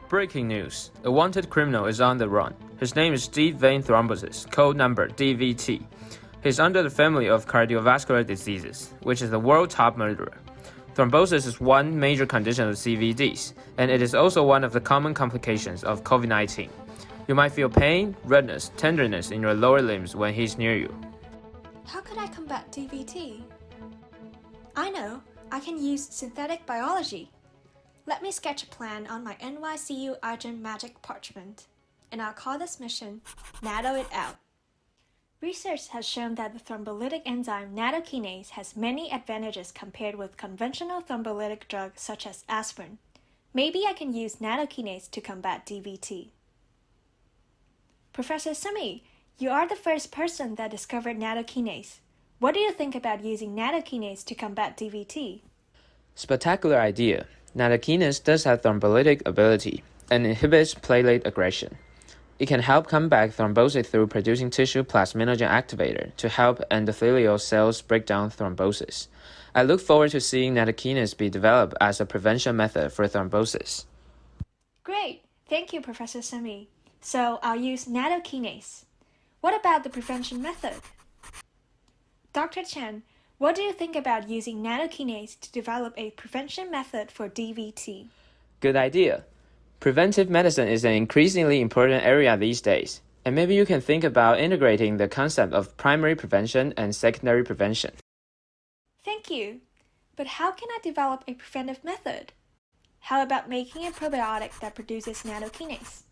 Breaking news. A wanted criminal is on the run. His name is Vein Thrombosis, code number DVT. He's under the family of cardiovascular diseases, which is the world top murderer. Thrombosis is one major condition of CVDs, and it is also one of the common complications of COVID-19. You might feel pain, redness, tenderness in your lower limbs when he's near you. How could I combat DVT? I know, I can use synthetic biology. Let me sketch a plan on my NYCU iGEM magic parchment, and I'll call this mission Natto It Out. Research has shown that the thrombolytic enzyme nattokinase has many advantages compared with conventional thrombolytic drugs such as aspirin. Maybe I can use nattokinase to combat DVT. Professor Sumi, you are the first person that discovered nattokinase. What do you think about using nattokinase to combat DVT? Spectacular idea. Nattokinase does have thrombolytic ability and inhibits platelet aggression. It can help combat thrombosis through producing tissue plasminogen activator to help endothelial cells break down thrombosis. I look forward to seeing nattokinase be developed as a prevention method for thrombosis. Great! Thank you, Professor Sumi. So I'll use nattokinase. What about the prevention method? Dr. Chen, what do you think about using nattokinase to develop a prevention method for DVT? Good idea. Preventive medicine is an increasingly important area these days, and maybe you can think about integrating the concept of primary prevention and secondary prevention. Thank you. But how can I develop a preventive method? How about making a probiotic that produces nattokinase?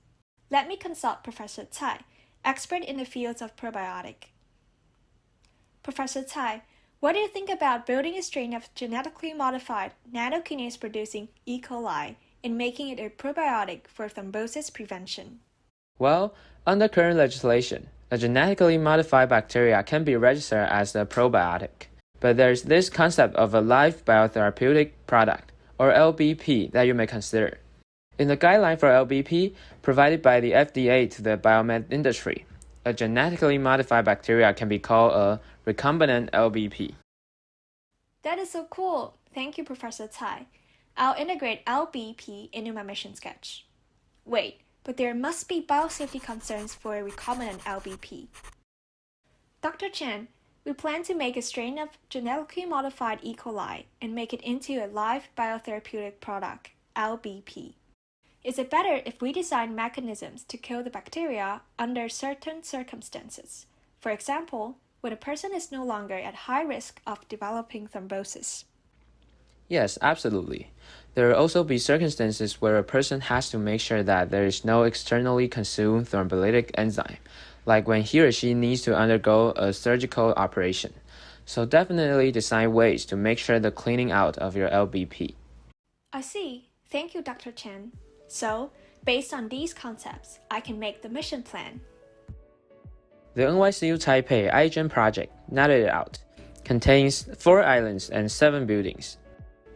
Let me consult Professor Tsai, expert in the fields of probiotic. Professor Tsai, what do you think about building a strain of genetically modified nattokinase-producing E. coli and making it a probiotic for thrombosis prevention? Well, under current legislation, a genetically modified bacteria can be registered as a probiotic. But there's this concept of a live biotherapeutic product, or LBP, that you may consider. In the guideline for LBP, provided by the FDA to the biomed industry, a genetically modified bacteria can be called a recombinant LBP. That is so cool. Thank you, Professor Tsai. I'll integrate LBP into my mission sketch. Wait, but there must be biosafety concerns for a recombinant LBP. Dr. Chen, we plan to make a strain of genetically modified E. coli and make it into a live biotherapeutic product, LBP. Is it better if we design mechanisms to kill the bacteria under certain circumstances? For example, when a person is no longer at high risk of developing thrombosis. Yes, absolutely. There will also be circumstances where a person has to make sure that there is no externally consumed thrombolytic enzyme, like when he or she needs to undergo a surgical operation. So definitely design ways to make sure the cleaning out of your LBP. I see. Thank you, Dr. Chen. So, based on these concepts, I can make the mission plan. The NYCU-Taipei iGEM project, Natto It Out, contains 4 islands and 7 buildings.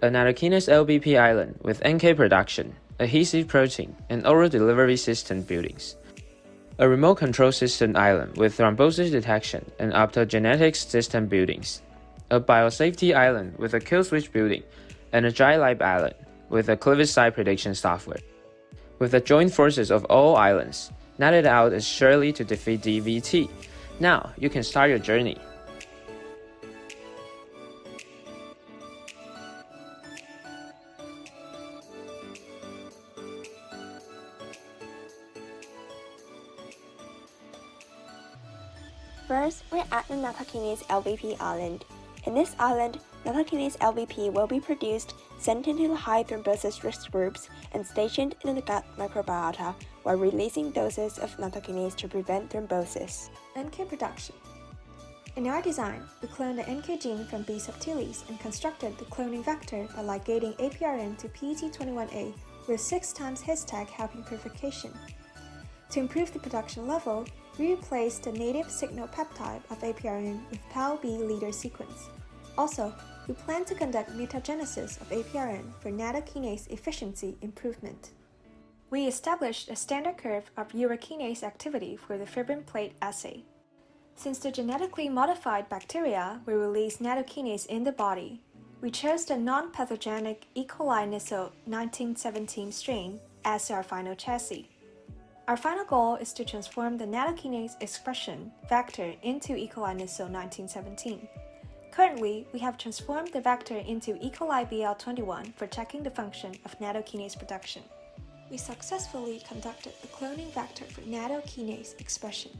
A nattokinase LBP island with NK production, adhesive protein, and oral delivery system buildings. A remote control system island with thrombosis detection and optogenetic system buildings. A biosafety island with a kill switch building, and a dry lab island with a cleavage site prediction software. With the joint forces of all islands, Natto It Out is surely to defeat DVT. Now, you can start your journey. First, we're at the nattokinase LBP island. In this island, nattokinase LBP will be produced, sent into the high thrombosis risk groups, and stationed in the gut microbiota while releasing doses of nattokinase to prevent thrombosis. NK production. In our design, we cloned the NK gene from B. subtilis and constructed the cloning vector by ligating APRN to PET21A with 6 times his tag helping purification. To improve the production level, we replaced the native signal peptide of APRN with PAL-B leader sequence. Also, we plan to conduct mutagenesis of APRN for nattokinase efficiency improvement. We established a standard curve of urokinase activity for the fibrin plate assay. Since the genetically modified bacteria will release nattokinase in the body, we chose the non-pathogenic E. coli Nisso 1917 strain as our final chassis. Our final goal is to transform the nattokinase expression vector into E. coli Nysso 1917. Currently, we have transformed the vector into E. coli BL21 for checking the function of nattokinase production. We successfully conducted the cloning vector for nattokinase expression.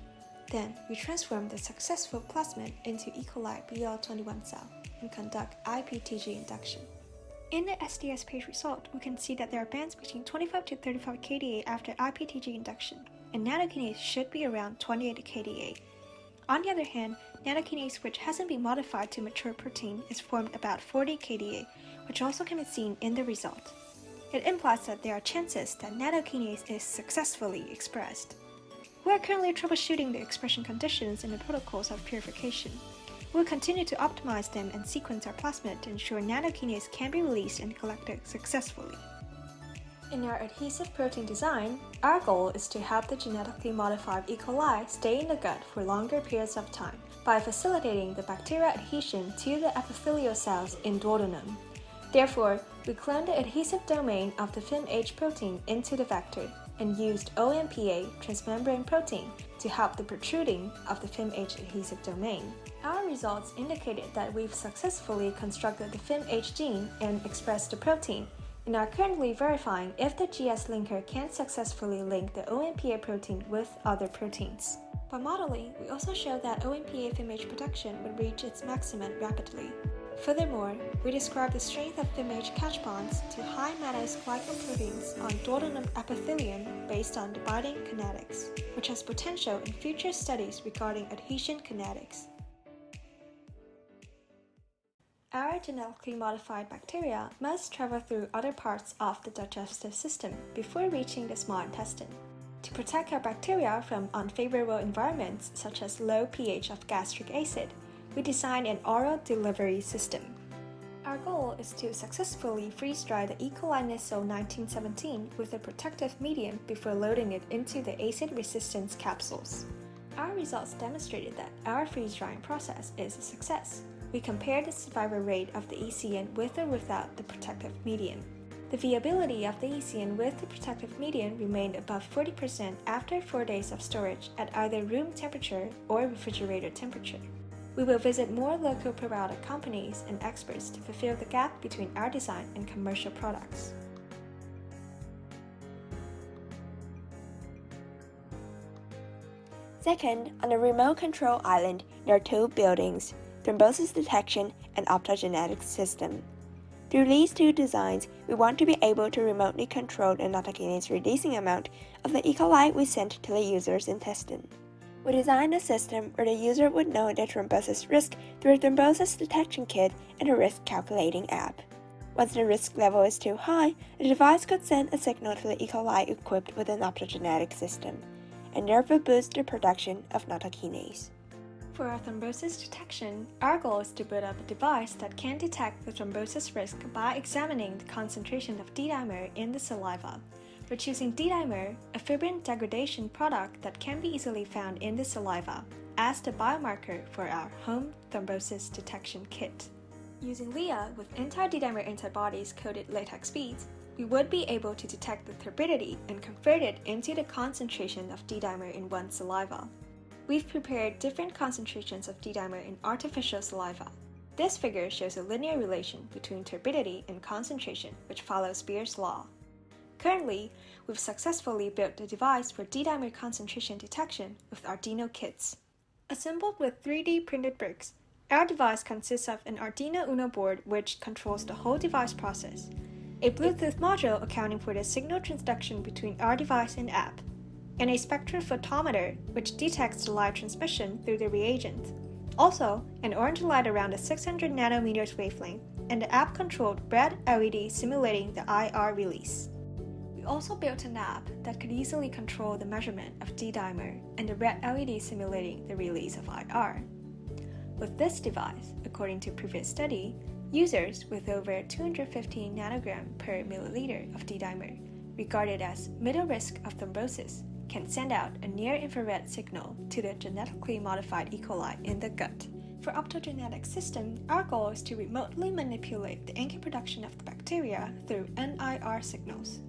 Then, we transformed the successful plasmid into E. coli BL21 cell and conduct IPTG induction. In the SDS-PAGE result, we can see that there are bands between 25 to 35 kDa after IPTG induction, and nattokinase should be around 28 kDa. On the other hand, nattokinase which hasn't been modified to mature protein is formed about 40 kDa, which also can be seen in the result. It implies that there are chances that nattokinase is successfully expressed. We are currently troubleshooting the expression conditions in the protocols of purification. We'll continue to optimize them and sequence our plasmid to ensure nattokinase can be released and collected successfully. In our adhesive protein design, our goal is to help the genetically modified E. coli stay in the gut for longer periods of time by facilitating the bacterial adhesion to the epithelial cells in duodenum. Therefore, we cloned the adhesive domain of the FimH protein into the vector and used OMPA transmembrane protein to help the protruding of the FimH adhesive domain. Our results indicated that we've successfully constructed the FimH gene and expressed the protein, and are currently verifying if the GS linker can successfully link the OMPA protein with other proteins. By modeling, we also showed that OMPA FimH production would reach its maximum rapidly. Furthermore, we described the strength of FimH catch bonds to high mannose glycoproteins on duodenum epithelium based on the binding kinetics, which has potential in future studies regarding adhesion kinetics. Our genetically modified bacteria must travel through other parts of the digestive system before reaching the small intestine. To protect our bacteria from unfavorable environments such as low pH of gastric acid, we designed an oral delivery system. Our goal is to successfully freeze-dry the E. coli Nysso 1917 with a protective medium before loading it into the acid resistance capsules. Our results demonstrated that our freeze-drying process is a success. We compared the survival rate of the ECN with or without the protective medium. The viability of the ECN with the protective medium remained above 40% after 4 days of storage at either room temperature or refrigerator temperature. We will visit more local probiotic companies and experts to fulfill the gap between our design and commercial products. Second, on a remote control island, there are two buildings: thrombosis detection and optogenetic system. Through these two designs, we want to be able to remotely control the nattokinase releasing amount of the E. coli we sent to the user's intestine. We designed a system where the user would know the thrombosis risk through a thrombosis detection kit and a risk calculating app. Once the risk level is too high, the device could send a signal to the E. coli equipped with an optogenetic system, and therefore boost the production of nattokinase. For our thrombosis detection, our goal is to build up a device that can detect the thrombosis risk by examining the concentration of D-dimer in the saliva. We're choosing D-dimer, a fibrin degradation product that can be easily found in the saliva, as the biomarker for our home thrombosis detection kit. Using LIA with anti-D-dimer antibodies coated latex beads, we would be able to detect the turbidity and convert it into the concentration of D-dimer in one's saliva. We've prepared different concentrations of D-dimer in artificial saliva. This figure shows a linear relation between turbidity and concentration, which follows Beer's law. Currently, we've successfully built a device for D-dimer concentration detection with Arduino kits. Assembled with 3D printed bricks, our device consists of an Arduino Uno board which controls the whole device process, a Bluetooth module accounting for the signal transduction between our device and app, and a spectrophotometer which detects the light transmission through the reagent. Also, an orange light around a 600 nanometers wavelength, and the app-controlled red LED simulating the IR release. We also built an app that could easily control the measurement of D-dimer and the red LED simulating the release of IR. With this device, according to previous study, users with over 250 nanogram per milliliter of D-dimer, regarded as middle risk of thrombosis, can send out a near-infrared signal to the genetically modified E. coli in the gut. For optogenetic system, our goal is to remotely manipulate the NK production of the bacteria through NIR signals.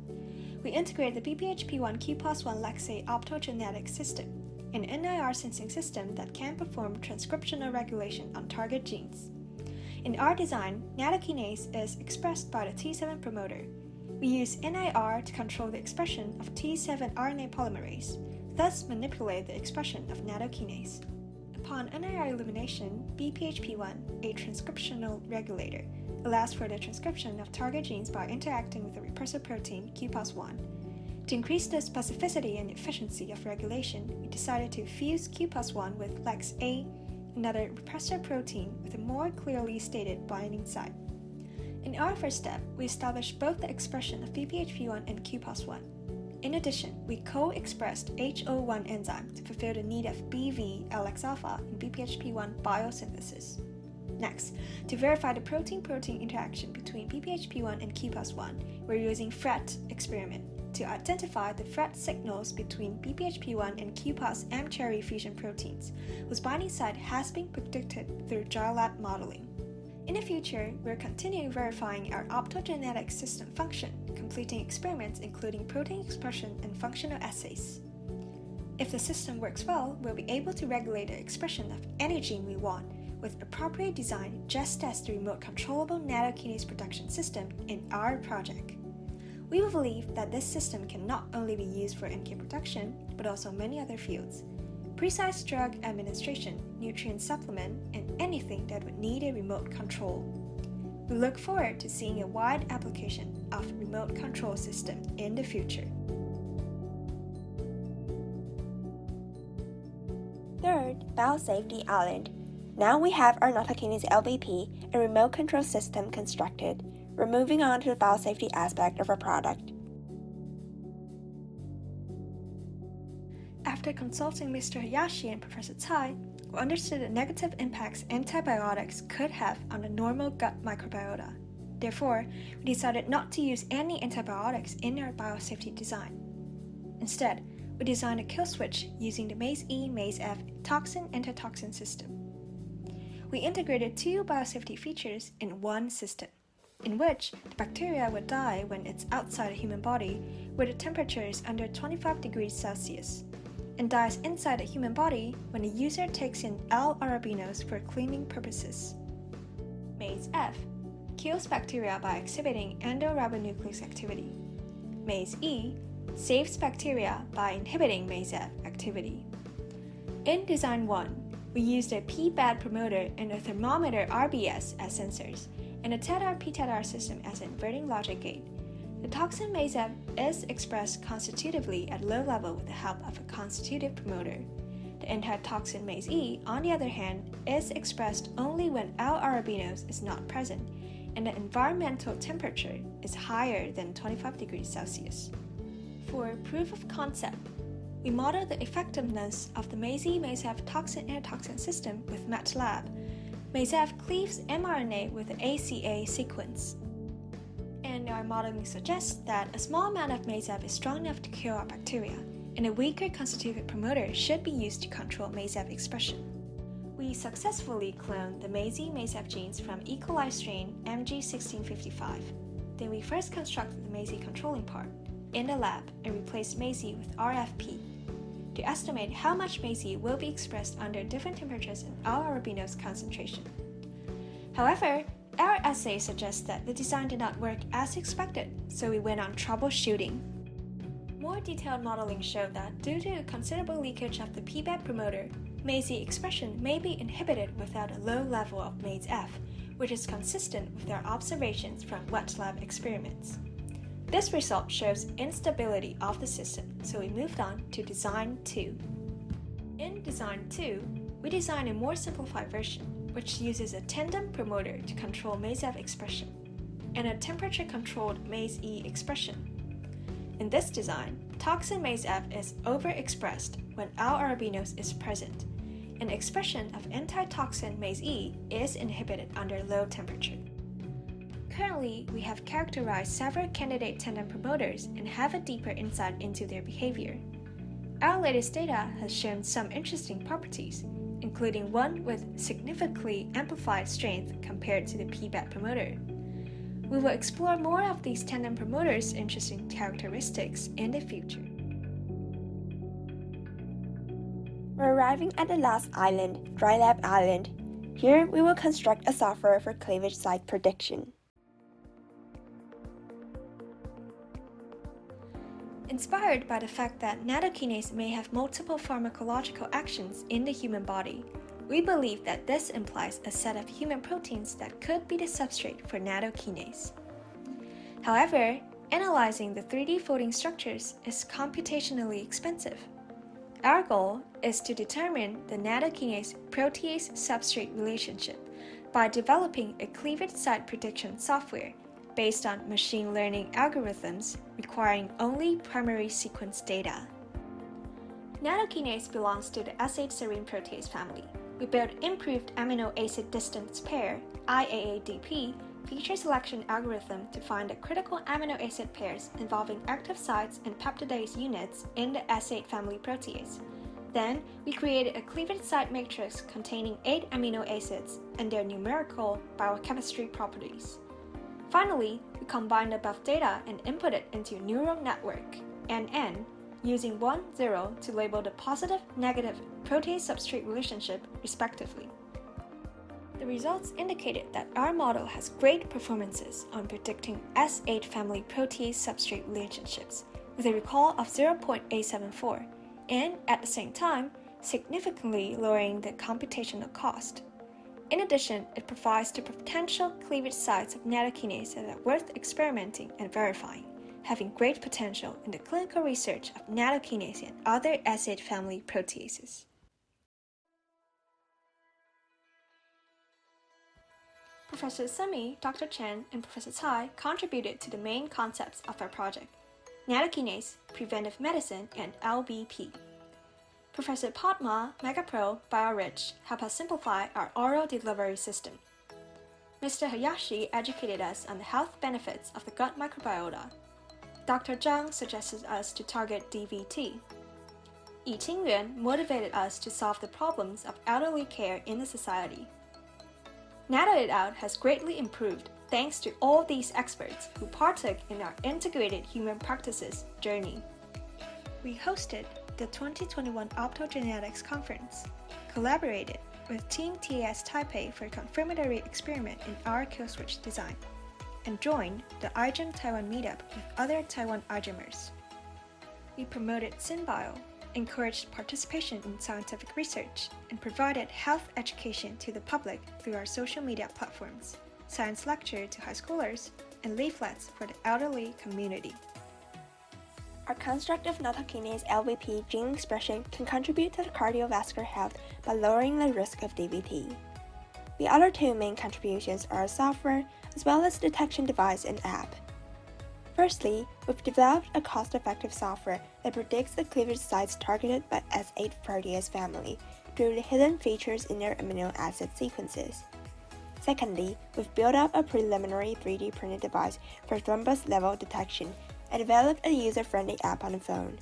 We integrate the BPHP1Q+1 Lexate Optogenetic system, an NIR sensing system that can perform transcriptional regulation on target genes. In our design, nattokinase is expressed by the T7 promoter. We use NIR to control the expression of T7 RNA polymerase, thus manipulate the expression of nattokinase. Upon NIR illumination, BPHP1, a transcriptional regulator, allows for the transcription of target genes by interacting with the repressor protein Q+1. To increase the specificity and efficiency of regulation, we decided to fuse Q+1 with LEX-A, another repressor protein with a more clearly stated binding site. In our first step, we established both the expression of BPHP1 and Q+1. In addition, we co-expressed HO1 enzyme to fulfill the need of BV-LX-alpha in BPHP1 biosynthesis. Next, to verify the protein-protein interaction between BPHP1 and Q+1, we're using FRET experiment to identify the FRET signals between BPHP1 and Q+M-cherry fusion proteins, whose binding site has been predicted through GILAB modeling. In the future, we're continuing verifying our optogenetic system function, completing experiments including protein expression and functional assays. If the system works well, we'll be able to regulate the expression of any gene we want with appropriate design, just as the remote controllable nattokinase production system in our project. We believe that this system can not only be used for NK production, but also many other fields. Precise drug administration, nutrient supplement, and anything that would need a remote control. We look forward to seeing a wide application of remote control system in the future. Third, biosafety island. Now we have our Nattokinase LVP, a remote control system constructed. We're moving on to the biosafety aspect of our product. After consulting Mr. Hayashi and Professor Tsai, we understood the negative impacts antibiotics could have on the normal gut microbiota. Therefore, we decided not to use any antibiotics in our biosafety design. Instead, we designed a kill switch using the MazE MazEF toxin-antitoxin system. We integrated two biosafety features in one system, in which the bacteria would die when it's outside the human body, where the temperature is under 25 degrees Celsius, and dies inside the human body when the user takes in L-arabinose for cleaning purposes. MazEF kills bacteria by exhibiting endoribonuclease activity. MazE saves bacteria by inhibiting MazEF activity. In Design 1, we used a PBAD promoter and a thermometer RBS as sensors, and a TETR-PTETR system as an inverting logic gate. The toxin MazEF is expressed constitutively at low level with the help of a constitutive promoter. The antitoxin MazE, on the other hand, is expressed only when L-arabinose is not present, and the environmental temperature is higher than 25 degrees Celsius. For proof of concept, we modeled the effectiveness of the MazE MazEF toxin-antitoxin system with MATLAB. MazEF cleaves mRNA with the ACA sequence. And our modeling suggests that a small amount of MazEF is strong enough to kill our bacteria, and a weaker constitutive promoter should be used to control MazEF expression. We successfully cloned the MazE MazEF genes from E. coli strain MG1655. Then we first constructed the MazE controlling part in the lab and replaced MazE with RFP to estimate how much MazE will be expressed under different temperatures and L-arabinose concentration. However, our assay suggests that the design did not work as expected, so we went on troubleshooting. More detailed modeling showed that due to considerable leakage of the PBAD promoter, MazE expression may be inhibited without a low level of MazEF, which is consistent with our observations from wet lab experiments. This result shows instability of the system, so we moved on to Design 2. In Design 2, we designed a more simplified version, which uses a tandem promoter to control MazEF expression, and a temperature-controlled MazE expression. In this design, toxin MazEF is overexpressed when L-arabinose is present, and expression of antitoxin MazE is inhibited under low temperature. Currently, we have characterized several candidate tandem promoters and have a deeper insight into their behavior. Our latest data has shown some interesting properties, including one with significantly amplified strength compared to the PBAD promoter. We will explore more of these tandem promoters' interesting characteristics in the future. We're arriving at the last island, Dry Lab Island. Here, we will construct a software for cleavage site prediction. Inspired by the fact that nattokinase may have multiple pharmacological actions in the human body, we believe that this implies a set of human proteins that could be the substrate for nattokinase. However, analyzing the 3D folding structures is computationally expensive. Our goal is to determine the nattokinase protease-substrate relationship by developing a cleavage site prediction software based on machine learning algorithms requiring only primary sequence data. Nattokinase belongs to the S8 serine protease family. We built improved amino acid distance pair IAADP feature selection algorithm to find the critical amino acid pairs involving active sites and peptidase units in the S8 family protease. Then, we created a cleavage site matrix containing 8 amino acids and their numerical biochemistry properties. Finally, we combined above data and input it into a neural network, NN, using 1, 0 to label the positive-negative protease-substrate relationship, respectively. The results indicated that our model has great performances on predicting S8 family protease-substrate relationships, with a recall of 0.874, and at the same time, significantly lowering the computational cost. In addition, it provides the potential cleavage sites of nattokinase that are worth experimenting and verifying, having great potential in the clinical research of nattokinase and other S8 family proteases. Professor Semi, Dr. Chen, and Professor Tsai contributed to the main concepts of our project: nattokinase, preventive medicine, and LBP. Professor Padma, MegaPro, BioRich help us simplify our oral delivery system. Mr. Hayashi educated us on the health benefits of the gut microbiota. Dr. Zhang suggested us to target DVT. Yi Qingyuan motivated us to solve the problems of elderly care in the society. Natto It Out has greatly improved thanks to all these experts who partook in our integrated human practices journey. We hosted the 2021 Optogenetics conference, collaborated with Team SDS-Taipei for a confirmatory experiment in our kill switch design, and joined the iGEM Taiwan meetup with other Taiwan iGEMers. We promoted SynBio, encouraged participation in scientific research, and provided health education to the public through our social media platforms, science lecture to high schoolers, and leaflets for the elderly community. Our construct of nattokinase LBP gene expression can contribute to the cardiovascular health by lowering the risk of DVT. The other two main contributions are software as well as detection device and app. Firstly, we've developed a cost-effective software that predicts the cleavage sites targeted by S8 protease family through the hidden features in their amino acid sequences. Secondly, we've built up a preliminary 3D printed device for thrombus level detection and developed a user-friendly app on the phone,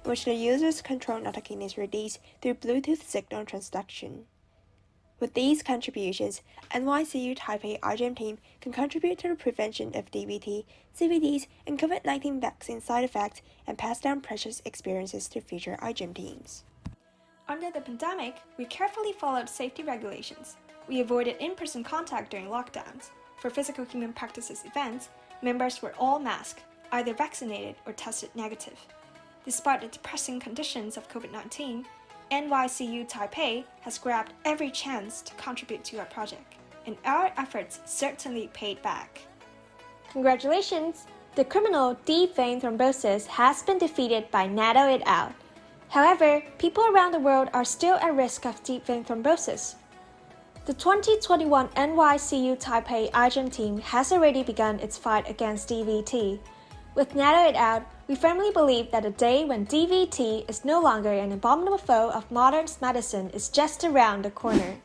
in which the users control nattokinase release through Bluetooth signal transduction. With these contributions, NYCU-Taipei iGEM team can contribute to the prevention of DVT, CVDs, and COVID-19 vaccine side effects and pass down precious experiences to future iGEM teams. Under the pandemic, we carefully followed safety regulations. We avoided in-person contact during lockdowns. For physical human practices events, members were all masked, either vaccinated or tested negative. Despite the depressing conditions of COVID-19, NYCU-Taipei has grabbed every chance to contribute to our project, and our efforts certainly paid back. Congratulations! The criminal deep vein thrombosis has been defeated by Natto It Out. However, people around the world are still at risk of deep vein thrombosis. The 2021 NYCU-Taipei iGEM team has already begun its fight against DVT. With Natto It Out, we firmly believe that a day when DVT is no longer an abominable foe of modern medicine is just around the corner.